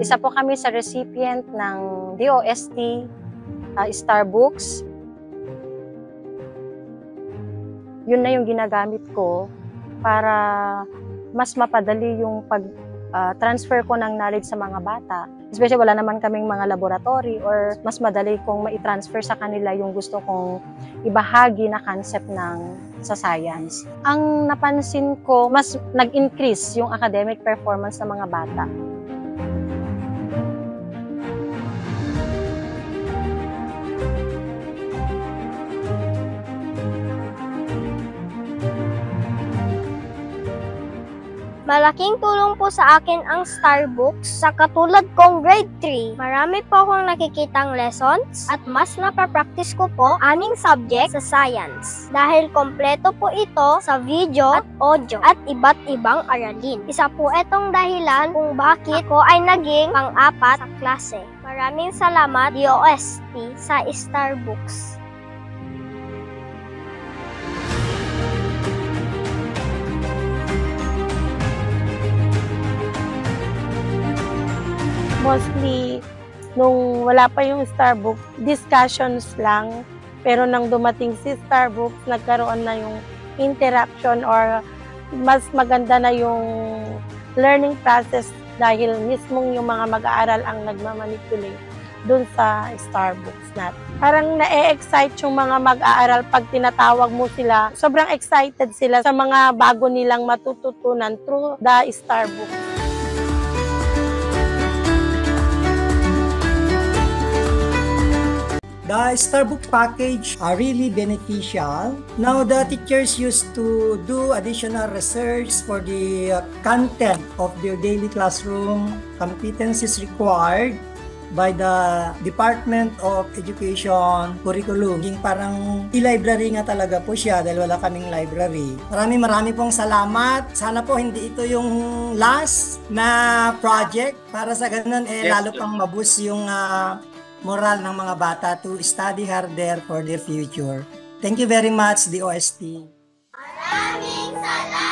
Isa po kami sa recipient ng DOST Star Books. Yun na yung ginagamit ko para mas mapadali yung pag-transfer ko ng knowledge sa mga bata. Especially wala naman kaming mga laboratory or mas madali kong mai-transfer sa kanila yung gusto kong ibahagi na concept sa science. Ang napansin ko, mas nag-increase yung academic performance ng mga bata. Malaking tulong po sa akin ang Star Books sa katulad kong grade 3. Marami po akong nakikitang lessons at mas napapractice ko po aming subject sa science. Dahil kompleto po ito sa video at audio at iba't ibang aralin. Isa po itong dahilan kung bakit ako ay naging pang-apat sa klase. Maraming salamat DOST sa Star Books. Mostly, nung wala pa yung Starbucks, discussions lang. Pero nang dumating si Starbucks, nagkaroon na yung interaction or mas maganda na yung learning process dahil mismong yung mga mag-aaral ang nagmamanipulate dun sa Starbucks natin. Parang na-excite yung mga mag-aaral pag tinatawag mo sila. Sobrang excited sila sa mga bago nilang matututunan through the Starbucks. The Starbucks package are really beneficial. Now, the teachers used to do additional research for the content of their daily classroom, competencies required by the Department of Education curriculum. Yung parang e-library nga talaga po siya dahil wala kaming library. Marami pong salamat. Sana po hindi ito yung last na project para sa ganun lalo pang maboost yung moral ng mga bata to study harder for their future. Thank you very much, DOST. Maraming salamat!